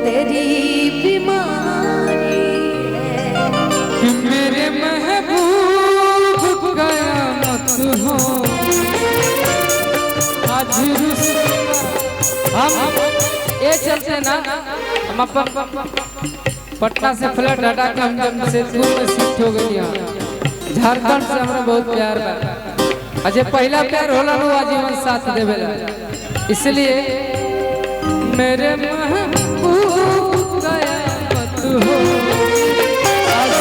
तेरी बीमारी है कि मेरे महबूब कयामत हो आज हम ये चलते ना। हम पटना से फ्लैट हटा के हम जमशेदपुर में शिफ्ट हो गई। झारखंड से हमरा बहुत प्यार बा। अजय पहला प्यार होला नु आजीवन साथ देवेला। इसलिए मेरे महबूब कयामत हो आज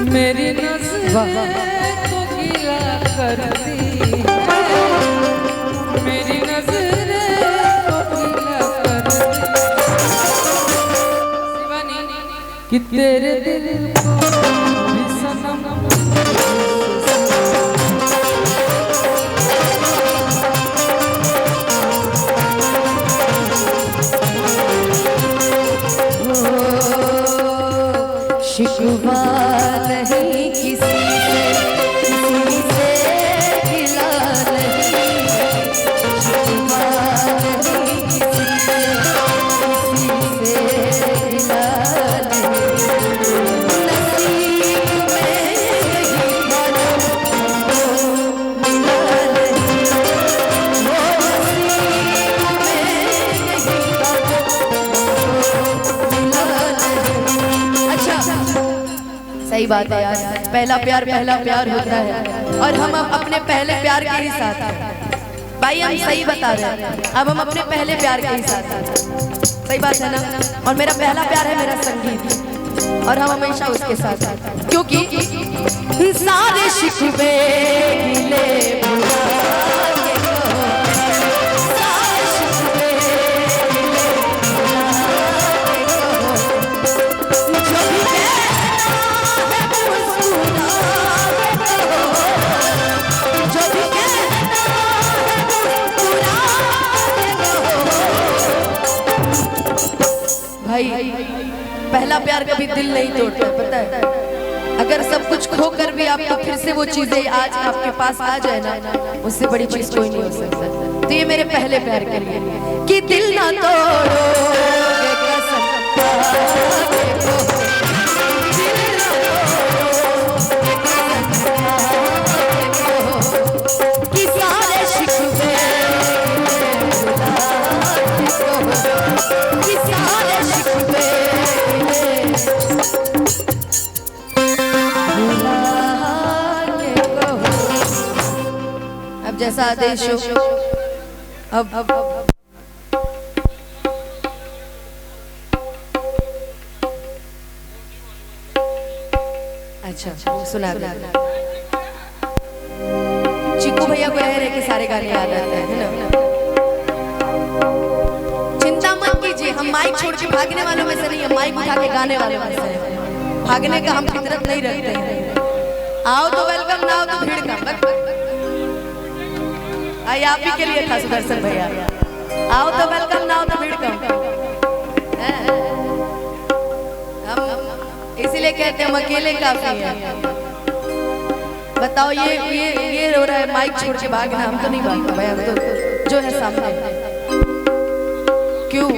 मेरी नज़रें को गीला कर दी, मेरी नज़रें को गीला कर दी शिवानी कि तेरे दिल को भी सनम शिकवा नहीं किसी से गिला नहीं, शिकवा नहीं किसी से गिला नहीं। नसीब में यही मिला नहीं, वो नसीब में यही मिला नहीं। अच्छा सही बात है यार, पहला प्यार होता है और हम अब अपने पहले प्यार के ही साथ हैं भाई। हम सही बता रहे हैं, अब हम अपने पहले प्यार के ही साथ हैं। सही बात है ना। और मेरा पहला प्यार है मेरा संगीत और हम हमेशा उसके साथ हैं क्योंकि सारे शिकवे गिले भुला के कहो, सारे शिकवे गिले भुला के कहो, जो भी भाई पहला प्यार कभी दिल नहीं तोड़ता, पता है। अगर सब कुछ खोकर भी आपको फिर से वो चीजें आज आपके पास आ जाए ना, उससे बड़ी चीज कोई नहीं हो सकता। तो ये मेरे पहले प्यार के लिए कि दिल ना तोड़ोगे कसम खा के कहो, दिल ना तोड़ोगे कसम खा के कहो कि सारे शिकवे भुला के कहो, कि सारे शिकवे भुला के कहो। अब जैसा आदेश हो। अब अच्छा सुना दे। चिक्कू भैया को रह के सारे गाने याद आते हैं ना। चिंता मत कीजिए, हम माइक छोड़ के भागने वालों में से नहीं, हम माइक उठा के गाने वालों में से हैं। भागने का हम फितरत नहीं रखते हैं। आओ तो वेलकम, ना आओ तो भीड़ का। आई आप ही के लिए था सुदर्शन भैया। आओ तो वेलकम, ना आओ तो भीड़ का। हम इसीलिए कहते हैं हम अकेले काफी हैं। बताओ ये रो रहा है माइक छोड़ के भागना, हम तो नहीं भागते भाई, हम तो जो है सामने। क्यों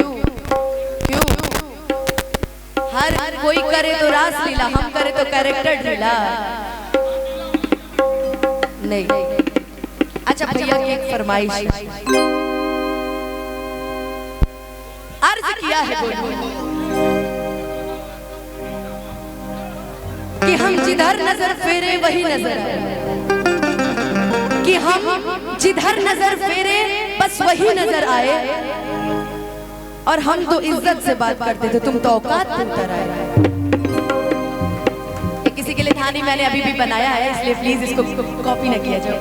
क्यों हर कोई करे तो रास लीला, हम करे तो कैरेक्टर ढीला नहीं। अच्छा भैया की एक फरमाइश अर्ज किया है कि हम जिधर नजर फेरे वही नजर आए, कि हम जिधर नजर फेरे बस वही नजर आए। और हम तो इज्जत से बात करते थे, तुम तो औकात उतर आए। किसी के लिए था नहीं, मैंने अभी भी बनाया है, इसलिए प्लीज इसको कॉपी न किया जाए।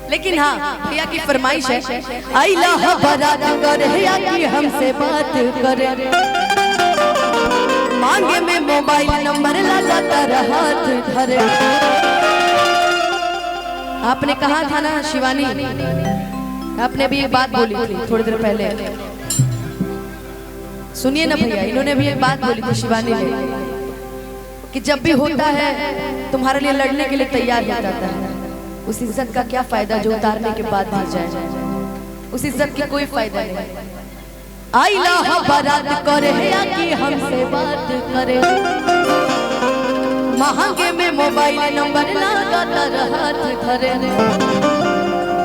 लेकिन हाँ भैया की फरमाइश है, आइला बारात करे या कि हमसे बात करे, मांगे में मोबाइल नंबर लगाता हाथ धरे। आपने कहा था ना शिवानी, आपने भी एक बात बोली थी थोड़ी देर पहले सुनिए ना भैया, इन्होंने भी एक बात बोली थी शिवानी ने कि जब भी होता है तुम्हारे लिए लड़ने के लिए तैयार हो जाता है, उस इज्जत का क्या फायदा जो उतारने के बाद भूल जाए। उस इज्जत की कोई फायदा नहीं। आइला बारात करे या कि हमसे बात करे, महंगे में मोबाइल नंबर लगा हाथ धरे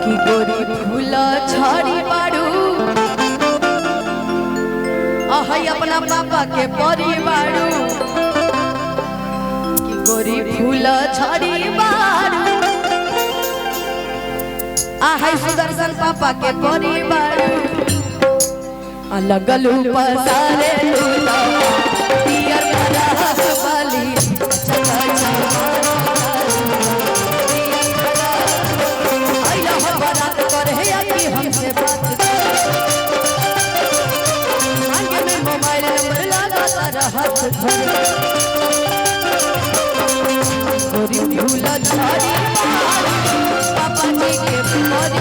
कि गोरी भूला छाड़ी बाड़ू आहै अपना पापा के परी बाड़ू कि गोरी भूला छाड़ी बाड़ू आहै सुदर्शन पापा के परी बाड़ू लगलू पसारे लूला पियर बरस वाली बारात करे या कि हमसे बात आगे में मोबाइल नंबर लगा हाथ धरे गोरी भूला छाड़ी पापा जी के परिवार